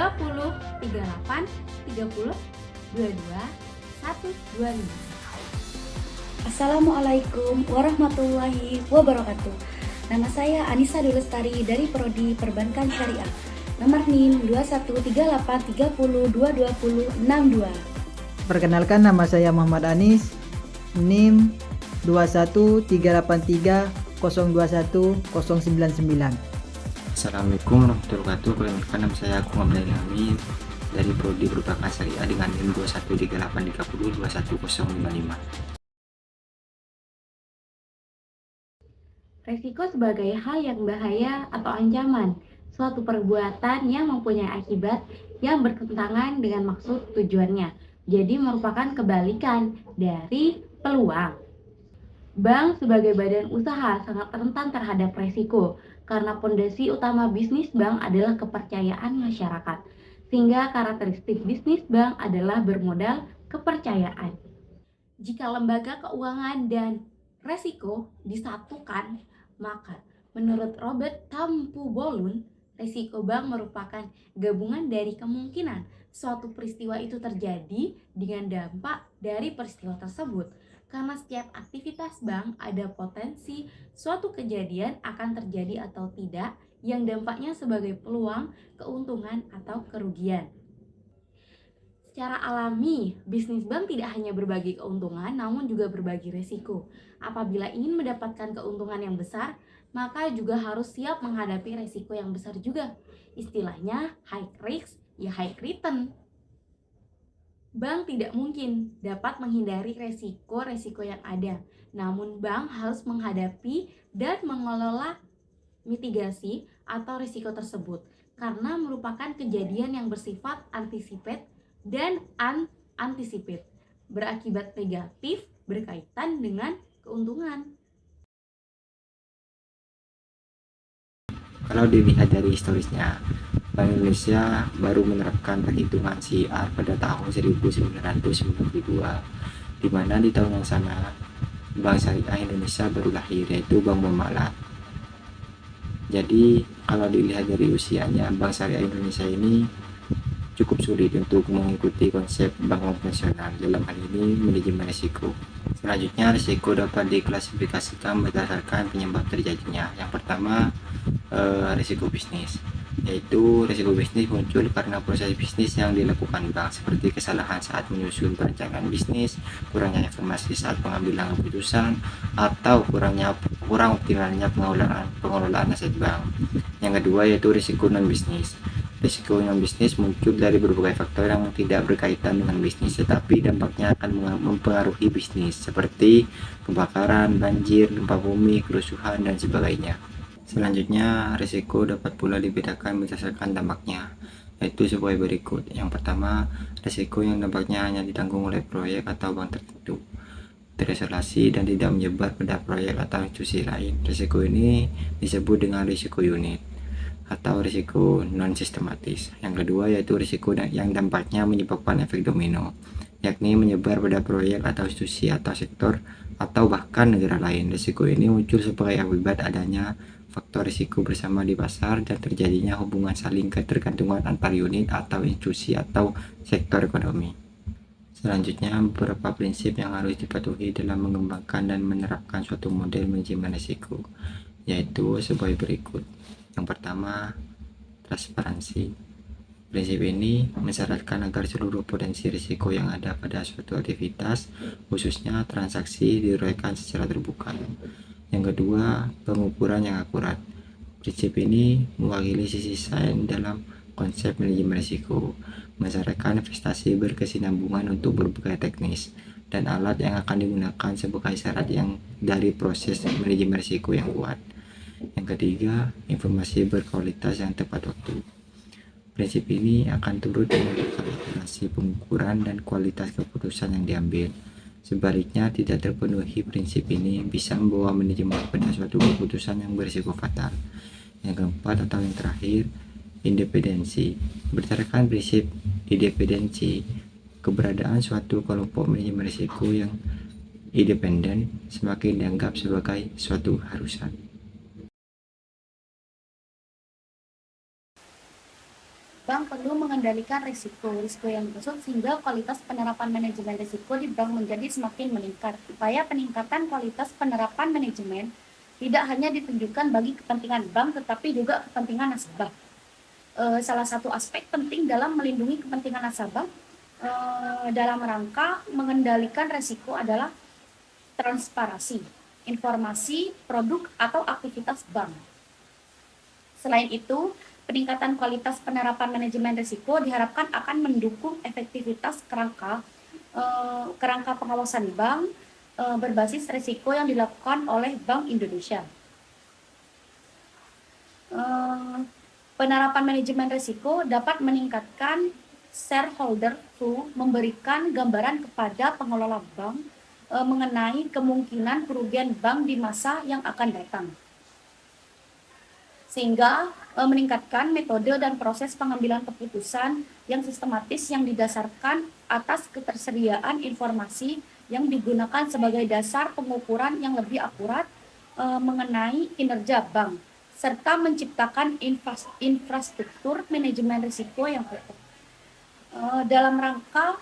20 38 30 22 125. Assalamualaikum warahmatullahi wabarakatuh. Nama saya Anissa Dulestari dari Prodi Perbankan Syariah. Nomor NIM 213830222062. Perkenalkan, nama saya Muhammad Anis, NIM 21384021099. Assalamualaikum warahmatullahi wabarakatuh. Perkenalkan, nama saya Agung Abdul Hamid dari Prodi Perbankan Syariah dengan NIM 21383021055. Resiko sebagai hal yang bahaya atau ancaman, suatu perbuatan yang mempunyai akibat yang bertentangan dengan maksud tujuannya. Jadi merupakan kebalikan dari peluang. Bank sebagai badan usaha sangat rentan terhadap resiko karena pondasi utama bisnis bank adalah kepercayaan masyarakat. Sehingga karakteristik bisnis bank adalah bermodal kepercayaan. Jika lembaga keuangan dan resiko disatukan, maka menurut Robert Tampu-Bolun, resiko bank merupakan gabungan dari kemungkinan suatu peristiwa itu terjadi dengan dampak dari peristiwa tersebut. Karena setiap aktivitas bank ada potensi suatu kejadian akan terjadi atau tidak yang dampaknya sebagai peluang, keuntungan, atau kerugian. Secara alami, bisnis bank tidak hanya berbagi keuntungan, namun juga berbagi resiko. Apabila ingin mendapatkan keuntungan yang besar, maka juga harus siap menghadapi resiko yang besar juga. Istilahnya high risk, ya high return. Bank tidak mungkin dapat menghindari resiko-resiko yang ada. Namun bank harus menghadapi dan mengelola mitigasi atau risiko tersebut karena merupakan kejadian yang bersifat anticipate dan unanticipate, berakibat negatif berkaitan dengan keuntungan. Kalau dilihat dari historisnya, Bank Indonesia baru menerapkan perhitungan CIR pada tahun 1992, di mana di tahun yang sama Bank Syariah Indonesia baru lahir, yaitu Bank Muamalat. Jadi kalau dilihat dari usianya, Bank Syariah Indonesia ini cukup sulit untuk mengikuti konsep bank konvensional, dalam hal ini manajemen risiko. Selanjutnya, risiko dapat diklasifikasikan berdasarkan penyebab terjadinya. Yang pertama, risiko bisnis, yaitu risiko bisnis muncul karena proses bisnis yang dilakukan bank, seperti kesalahan saat menyusun perencanaan bisnis, kurangnya informasi saat pengambilan keputusan, atau kurang optimalnya pengelolaan aset bank. Yang kedua yaitu risiko non bisnis. Risiko non bisnis muncul dari berbagai faktor yang tidak berkaitan dengan bisnis, tetapi dampaknya akan mempengaruhi bisnis, seperti kebakaran, banjir, gempa bumi, kerusuhan, dan sebagainya. Selanjutnya, risiko dapat pula dibedakan berdasarkan dampaknya, yaitu sebagai berikut. Yang pertama, risiko yang dampaknya hanya ditanggung oleh proyek atau bank tertentu, terisolasi dan tidak menyebar pada proyek atau institusi lain. Risiko ini disebut dengan risiko unit atau risiko non sistematis. Yang kedua yaitu risiko yang dampaknya menyebabkan efek domino, yakni menyebar pada proyek atau institusi atau sektor atau bahkan negara lain. Risiko ini muncul sebagai akibat adanya faktor risiko bersama di pasar dan terjadinya hubungan saling ketergantungan antar unit atau institusi atau sektor ekonomi. Selanjutnya, beberapa prinsip yang harus dipatuhi dalam mengembangkan dan menerapkan suatu model manajemen risiko, yaitu sebagai berikut. Yang pertama, transparansi. Prinsip ini mensyaratkan agar seluruh potensi risiko yang ada pada suatu aktivitas, khususnya transaksi, diuraikan secara terbuka. Yang kedua, pengukuran yang akurat. Prinsip ini mewakili sisi sains dalam konsep manajemen risiko, mensyaratkan investasi berkesinambungan untuk berbagai teknis dan alat yang akan digunakan sebagai syarat yang dari proses manajemen risiko yang kuat. Yang ketiga, informasi berkualitas yang tepat waktu. Prinsip ini akan turut menentukan akurasi pengukuran dan kualitas keputusan yang diambil. Sebaliknya, tidak terpenuhi prinsip ini bisa membawa manajemen pada suatu keputusan yang berisiko fatal. Yang keempat atau yang terakhir, independensi. Berdasarkan prinsip independensi, keberadaan suatu kelompok manajemen risiko yang independen semakin dianggap sebagai suatu harusan. bank perlu mengendalikan risiko yang dimaksud sehingga kualitas penerapan manajemen risiko di bank menjadi semakin meningkat. Upaya peningkatan kualitas penerapan manajemen tidak hanya ditunjukkan bagi kepentingan bank tetapi juga kepentingan nasabah. Salah satu aspek penting dalam melindungi kepentingan nasabah dalam rangka mengendalikan risiko adalah transparansi informasi produk atau aktivitas bank. Selain itu, peningkatan kualitas penerapan manajemen risiko diharapkan akan mendukung efektivitas kerangka pengawasan bank berbasis risiko yang dilakukan oleh Bank Indonesia. Penerapan manajemen risiko dapat meningkatkan shareholder value, memberikan gambaran kepada pengelola bank mengenai kemungkinan kerugian bank di masa yang akan datang. Sehingga meningkatkan metode dan proses pengambilan keputusan yang sistematis yang didasarkan atas ketersediaan informasi yang digunakan sebagai dasar pengukuran yang lebih akurat mengenai kinerja bank, serta menciptakan infrastruktur manajemen risiko yang kokoh. Dalam rangka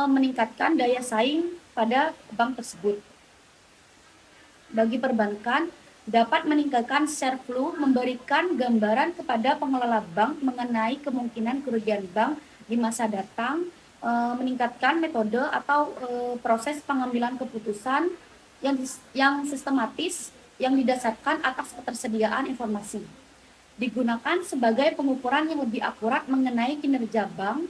meningkatkan daya saing pada bank tersebut. Bagi perbankan, dapat meningkatkan share flow, memberikan gambaran kepada pengelola bank mengenai kemungkinan kerugian bank di masa datang, meningkatkan metode atau proses pengambilan keputusan yang sistematis yang didasarkan atas ketersediaan informasi. Digunakan sebagai pengukuran yang lebih akurat mengenai kinerja bank,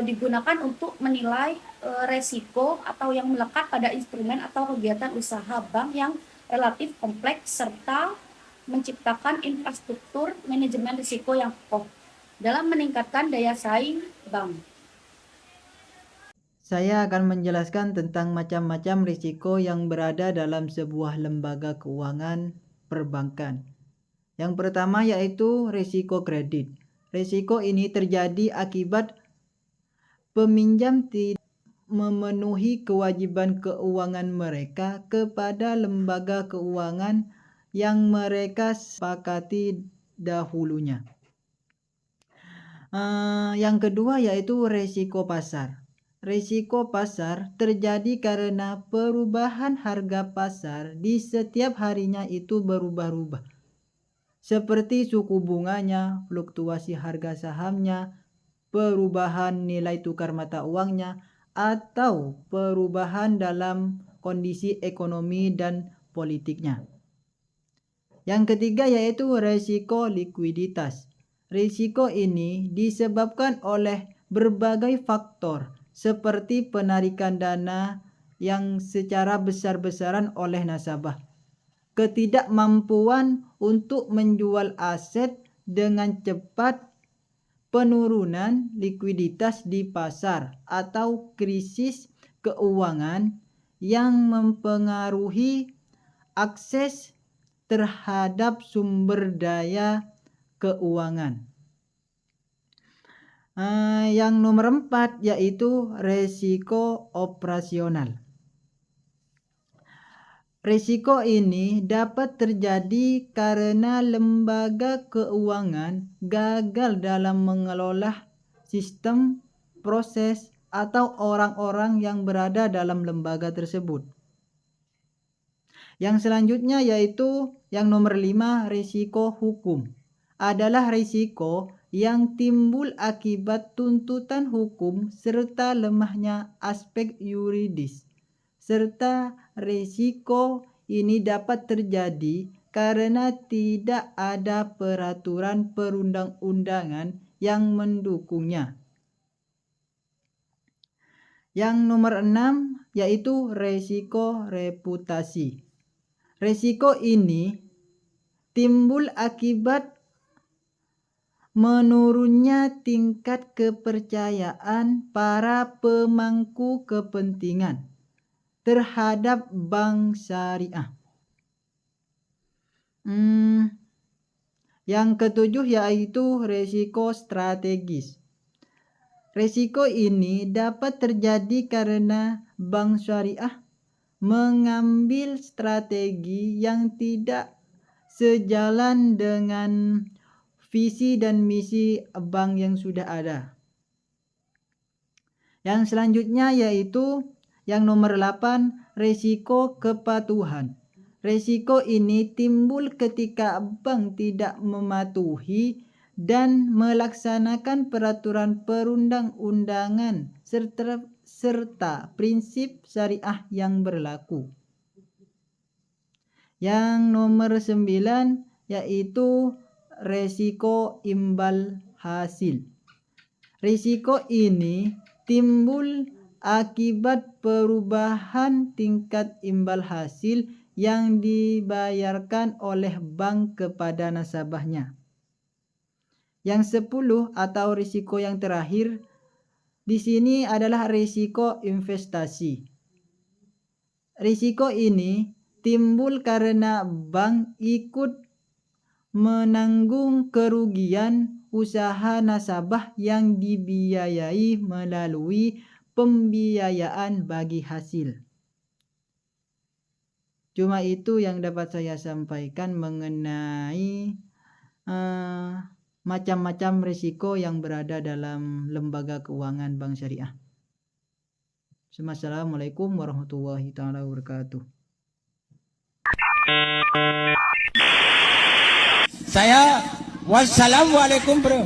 digunakan untuk menilai resiko atau yang melekat pada instrumen atau kegiatan usaha bank yang relatif kompleks serta menciptakan infrastruktur manajemen risiko yang kokoh dalam meningkatkan daya saing bank. Saya akan menjelaskan tentang macam-macam risiko yang berada dalam sebuah lembaga keuangan perbankan. Yang pertama yaitu risiko kredit. Risiko ini terjadi akibat peminjam tidak memenuhi kewajiban keuangan mereka kepada lembaga keuangan yang mereka sepakati dahulunya. Yang kedua yaitu risiko pasar. Risiko pasar terjadi karena perubahan harga pasar di setiap harinya itu berubah-ubah. Seperti suku bunganya, fluktuasi harga sahamnya, perubahan nilai tukar mata uangnya, atau perubahan dalam kondisi ekonomi dan politiknya. Yang ketiga yaitu risiko likuiditas. Risiko ini disebabkan oleh berbagai faktor seperti penarikan dana yang secara besar-besaran oleh nasabah, ketidakmampuan untuk menjual aset dengan cepat, penurunan likuiditas di pasar, atau krisis keuangan yang mempengaruhi akses terhadap sumber daya keuangan. Yang nomor 4 yaitu risiko operasional. Risiko ini dapat terjadi karena lembaga keuangan gagal dalam mengelola sistem, proses, atau orang-orang yang berada dalam lembaga tersebut. Yang selanjutnya yaitu yang nomor 5, risiko hukum. Adalah risiko yang timbul akibat tuntutan hukum serta lemahnya aspek yuridis. Serta risiko ini dapat terjadi karena tidak ada peraturan perundang-undangan yang mendukungnya. Yang nomor 6 yaitu risiko reputasi. Risiko ini timbul akibat menurunnya tingkat kepercayaan para pemangku kepentingan terhadap bank syariah. Yang ketujuh yaitu risiko strategis. Risiko ini dapat terjadi karena bank syariah mengambil strategi yang tidak sejalan dengan visi dan misi bank yang sudah ada. Yang selanjutnya yaitu yang nomor 8, resiko kepatuhan. Resiko ini timbul ketika bank tidak mematuhi dan melaksanakan peraturan perundang-undangan serta prinsip syariah yang berlaku. Yang nomor 9 yaitu resiko imbal hasil. Risiko ini timbul akibat perubahan tingkat imbal hasil yang dibayarkan oleh bank kepada nasabahnya. Yang 10 atau risiko yang terakhir di sini adalah risiko investasi. Risiko ini timbul karena bank ikut menanggung kerugian usaha nasabah yang dibiayai melalui pembiayaan bagi hasil. Cuma itu yang dapat saya sampaikan mengenai macam-macam risiko yang berada dalam lembaga keuangan bank syariah. Assalamualaikum warahmatullahi taala wabarakatuh. Wassalamualaikum bro.